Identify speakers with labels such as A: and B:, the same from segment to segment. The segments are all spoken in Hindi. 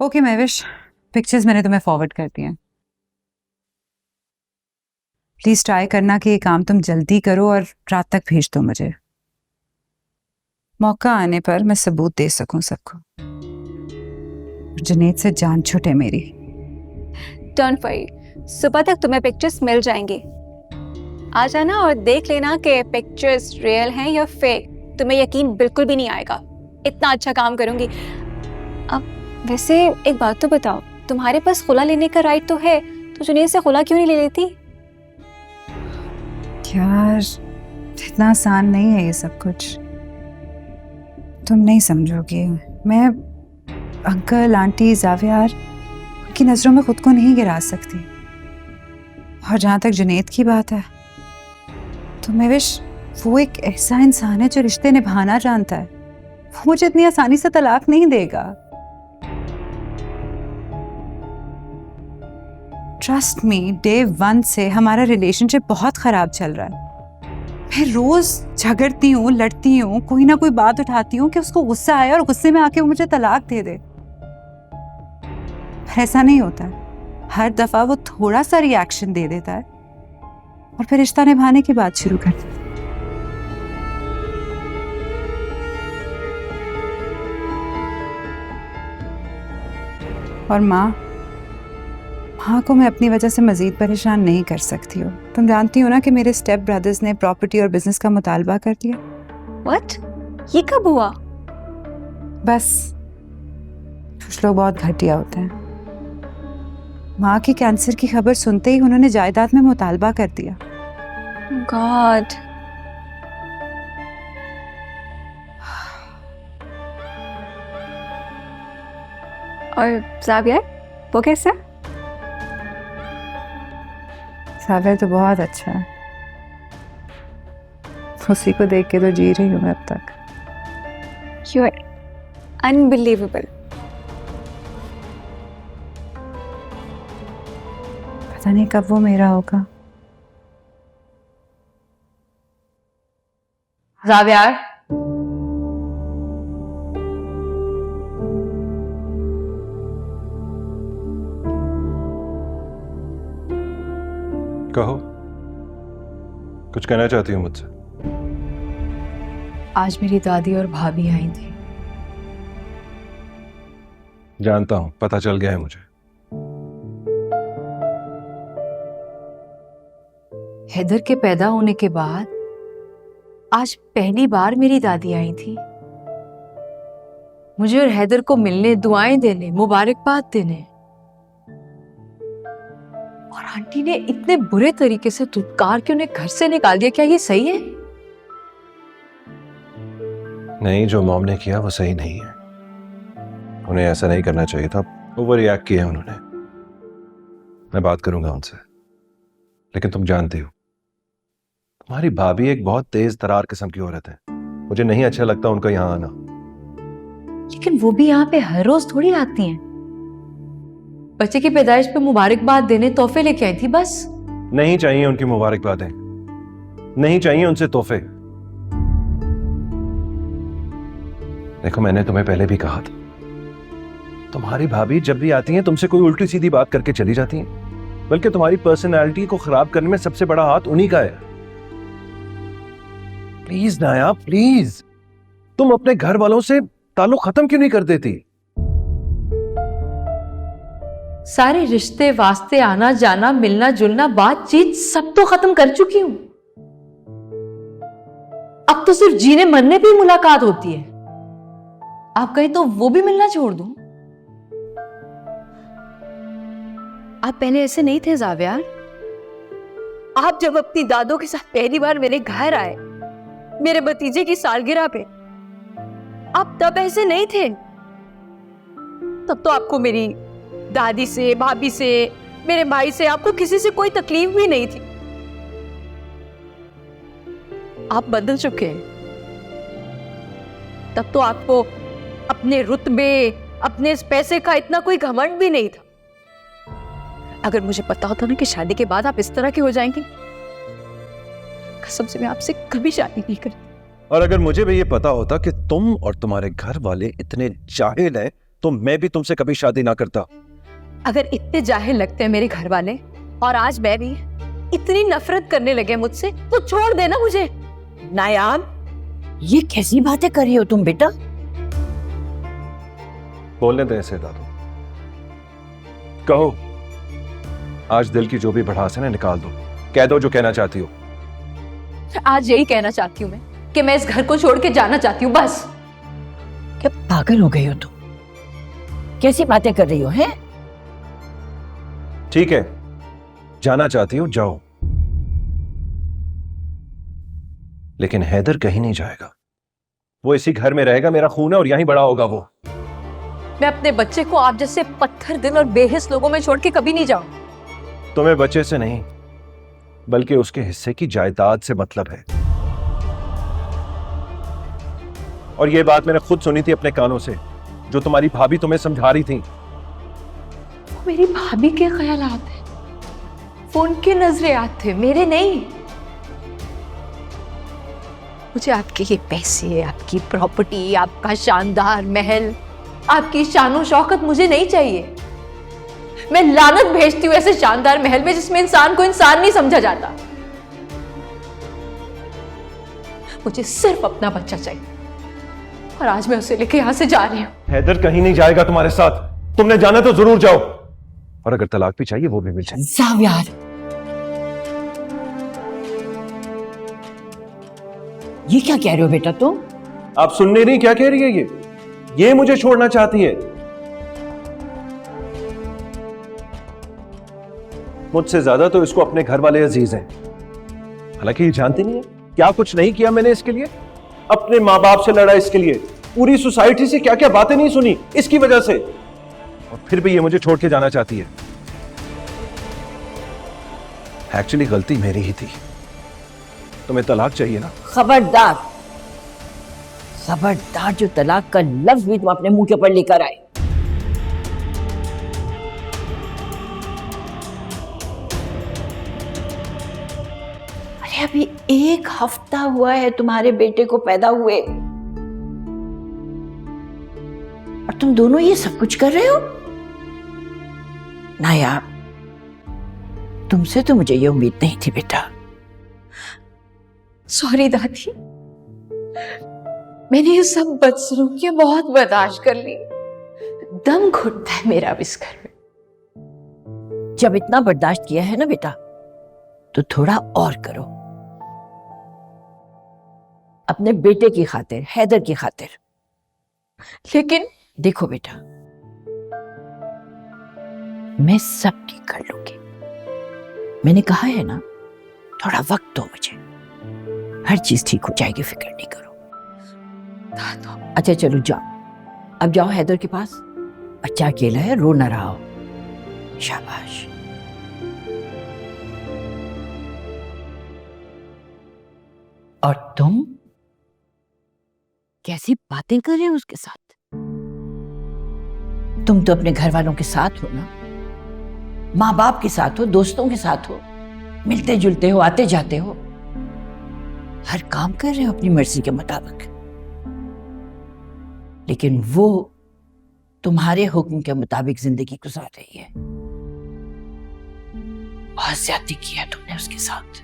A: ओके महविश, पिक्चर्स मैंने तुम्हें फॉरवर्ड कर दिए हैं। प्लीज ट्राई करना कि ये काम तुम जल्दी करो और रात तक भेज दो मुझे। मौका आने पर मैं सबूत दे सकूं सबको। जुनैद से जान छूटे मेरी।
B: डोंट वरी, सुबह तक तुम्हें पिक्चर्स मिल जाएंगी। आ जाना और देख लेना कि पिक्चर्स रियल हैं या फेक। तुम्हें यकीन बिल्कुल भी नहीं आएगा, इतना अच्छा काम करूंगी। अब वैसे एक बात तो बताओ, तुम्हारे पास खुला लेने का राइट तो है, तो जुनैद से खुला क्यों नहीं ले लेती?
A: यार इतना आसान नहीं है ये सब कुछ, तुम नहीं समझोगे। मैं अंकल आंटी जावियार उनकी नज़रों में खुद को नहीं गिरा सकती। और जहाँ तक जुनैद की बात है तो महविश वो एक ऐसा इंसान है जो रिश्ते निभाना जानता है। वो मुझे इतनी आसानी से तलाक नहीं देगा। ट्रस्ट मी, डे 1 से हमारा रिलेशनशिप बहुत खराब चल रहा है। मैं रोज झगड़ती हूँ, लड़ती हूँ, कोई ना कोई बात उठाती हूँ कि उसको गुस्सा आए और गुस्से में आके वो मुझे तलाक दे दे। पर ऐसा नहीं होता है। हर दफा वो थोड़ा सा रिएक्शन दे देता है और फिर रिश्ता निभाने की बात शुरू कर देता है। और माँ को मैं अपनी वजह से मजीद परेशान नहीं कर सकती हूँ। तुम जानती हो ना कि मेरे स्टेप ब्रदर्स ने प्रॉपर्टी और बिजनेस का मुतालबा कर दिया।
B: व्हाट? ये कब हुआ?
A: बस कुछ लोग बहुत घटिया होते हैं। माँ की कैंसर की खबर सुनते ही उन्होंने जायदाद में मुतालबा कर दिया।
B: गॉड। और जावियर, वो कैसा?
A: जावियर तो बहुत अच्छा है, उसी को देख के तो जी रही हूँ मैं अब तक।
B: You are unbelievable.
A: पता नहीं कब वो मेरा होगा।
C: जावियार,
D: कहो, कुछ कहना चाहती हूँ मुझसे?
C: आज मेरी दादी और भाभी आई थी।
D: जानता हूँ, पता चल गया है मुझे।
C: हैदर के पैदा होने के बाद आज पहली बार मेरी दादी आई थी, मुझे और हैदर को मिलने, दुआएं देने, मुबारकबाद देने। और आंटी ने इतने बुरे तरीके से धुतकार के उन्हें घर से निकाल दिया। क्या ये सही है?
D: नहीं, जो मॉम ने किया वो सही नहीं है। उन्हें ऐसा नहीं करना चाहिए था। ओवर रिएक्ट किया उन्होंने। मैं बात करूंगा उनसे, लेकिन तुम जानती हो तुम्हारी भाभी एक बहुत तेज तरार किस्म की औरत है। मुझे नहीं अच्छा लगता उनका यहाँ आना।
C: लेकिन वो भी यहाँ पे हर रोज थोड़ी आती हैं। बच्चे की पैदाइश पे मुबारकबाद देने तोहफे लेके आई थी बस।
D: नहीं चाहिए उनकी मुबारकबादें, नहीं चाहिए उनसे तोहफे। देखो, मैंने तुम्हें पहले भी कहा था, तुम्हारी भाभी जब भी आती हैं तुमसे कोई उल्टी सीधी बात करके चली जाती हैं। बल्कि तुम्हारी पर्सनैलिटी को खराब करने में सबसे बड़ा हाथ उन्हीं का है। प्लीज नाया, प्लीज, तुम अपने घर वालों से ताल्लुक खत्म क्यों नहीं कर देती?
C: सारे रिश्ते वास्ते, आना जाना, मिलना जुलना, बातचीत सब तो खत्म कर चुकी हूं। अब तो सिर्फ जीने मरने पे ही मुलाकात होती है। आप कहें तो वो भी मिलना छोड़ दूं?
E: आप पहले ऐसे नहीं थे जावियार। आप जब अपनी दादों के साथ पहली बार मेरे घर आए, मेरे भतीजे की सालगिरह पे, आप तब ऐसे नहीं थे। तब तो आपको मेरी दादी से, भाभी से, मेरे भाई से, आपको किसी से कोई तकलीफ भी नहीं थी। आप बदल चुके हैं। तब तो आपको अपने रुतबे, अपने इस पैसे का इतना कोई घमंड भी नहीं था। अगर मुझे पता होता ना कि शादी के बाद आप इस तरह के हो जाएंगे, कसम से मैं आपसे कभी शादी नहीं करती।
D: और अगर मुझे भी ये पता होता कि तुम और तुम्हारे घर वाले इतने जाहिल हैं तो मैं भी तुमसे कभी शादी ना करता।
E: अगर इतने जाहिल लगते हैं मेरे घर वाले और आज मैं भी इतनी नफरत करने लगे मुझसे तो छोड़ देना मुझे।
F: नायाब, ये कैसी बातें कर रही हो तुम बेटा?
D: बोलने दे इसे दादू। कहो, आज दिल की जो भी भड़ास है ना निकाल दो, कह दो जो कहना चाहती हो।
C: आज यही कहना चाहती हूँ मैं कि मैं इस घर को छोड़ के जाना चाहती हूँ, बस।
F: क्या पागल हो गई हो तुम? कैसी बातें कर रही हो हैं?
D: ठीक है, जाना चाहती हो जाओ, लेकिन हैदर कहीं नहीं जाएगा। वो इसी घर में रहेगा, मेरा खून है और यहीं बड़ा होगा वो।
C: मैं अपने बच्चे को आप जैसे पत्थर दिल और बेहिस लोगों में छोड़ के कभी नहीं जाऊं।
D: तुम्हें बच्चे से नहीं बल्कि उसके हिस्से की जायदाद से मतलब है। और यह बात मैंने खुद सुनी थी अपने कानों से, जो तुम्हारी भाभी तुम्हें समझा रही थी।
C: वो मेरी भाभी के ख्यालात थे, वो उनके नजरियात थे, मेरे नहीं। मुझे आपके ये पैसे, आपकी प्रॉपर्टी, आपका शानदार महल, आपकी शानो शौकत मुझे नहीं चाहिए। मैं लानत भेजती हूँ ऐसे शानदार महल में जिसमें इंसान को इंसान नहीं समझा जाता। मुझे सिर्फ अपना बच्चा चाहिए और आज मैं उसे लेके यहां से जा रही हूँ।
D: हैदर कहीं नहीं जाएगा तुम्हारे साथ, तुमने जाना तो जरूर जाओ, और अगर तलाक भी चाहिए वो भी मिल जाए।
F: जावियार, ये क्या कह रहे हो बेटा तुम?
D: आप सुनने नहीं क्या कह रही है ये मुझे छोड़ना चाहती है। मुझसे ज्यादा तो इसको अपने घर वाले अजीज हैं। हालांकि ये जानती नहीं है क्या कुछ नहीं किया मैंने इसके लिए। अपने माँ बाप से लड़ा इसके लिए, पूरी सोसाइटी से क्या क्या बातें नहीं सुनी इसकी वजह से, और फिर भी ये मुझे छोड़ के जाना चाहती है। एक्चुअली गलती मेरी ही थी। तुम्हें तलाक चाहिए ना?
F: खबरदार, खबरदार, जो तलाक का लफ्ज भी तुम अपने मुंह के ऊपर लेकर आए। अरे अभी 1 हफ्ता हुआ है तुम्हारे बेटे को पैदा हुए और तुम दोनों ये सब कुछ कर रहे हो? ना यार, तुमसे तो मुझे ये उम्मीद नहीं थी बेटा।
C: सॉरी दादी, मैंने ये सब बदसलूकियां बहुत बर्दाश्त कर ली। दम घुटता है मेरा अब इस घर में।
F: जब इतना बर्दाश्त किया है ना बेटा, तो थोड़ा और करो, अपने बेटे की खातिर, हैदर की खातिर।
C: लेकिन
F: देखो बेटा, मैं सब ठीक कर लूंगी। मैंने कहा है ना, थोड़ा वक्त दो मुझे, हर चीज ठीक हो जाएगी, फिक्र नहीं करो। अच्छा चलो जाओ, अब जाओ हैदर के पास। बच्चा अकेला है, रो ना रहा हो। शाबाश। और तुम कैसी बातें कर रहे हो उसके साथ? तुम तो अपने घर वालों के साथ हो ना, माँ बाप के साथ हो, दोस्तों के साथ हो, मिलते जुलते हो, आते जाते हो, हर काम कर रहे हो अपनी मर्जी के मुताबिक। लेकिन वो तुम्हारे हुक्म के मुताबिक जिंदगी गुजार रही है। बहुत ज्यादती किया तुमने उसके साथ,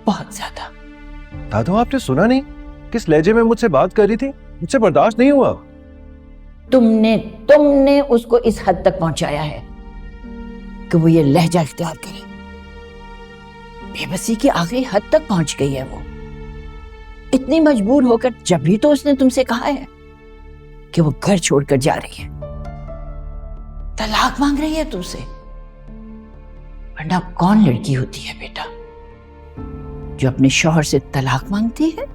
F: बहुत ज्यादा।
D: दादू, आपने सुना नहीं किस लहजे में मुझसे बात कर रही थी? मुझसे बर्दाश्त नहीं हुआ।
F: तुमने उसको इस हद तक पहुंचाया है कि वो ये लहजा इख्तियार करे। बेबसी की आखिरी हद तक पहुंच गई है वो। इतनी मजबूर होकर जब भी तो उसने तुमसे कहा है कि वो घर छोड़कर जा रही है, तलाक मांग रही है तुमसे। वरना कौन लड़की होती है बेटा जो अपने शौहर से तलाक मांगती है?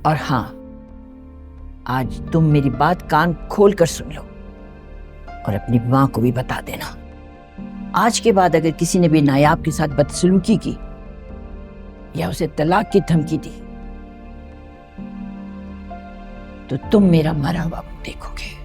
F: और हां, आज तुम मेरी बात कान खोल कर सुन लो और अपनी मां को भी बता देना। आज के बाद अगर किसी ने भी नायाब के साथ बदसलूकी की या उसे तलाक की धमकी दी तो तुम मेरा मरा हुआ देखोगे।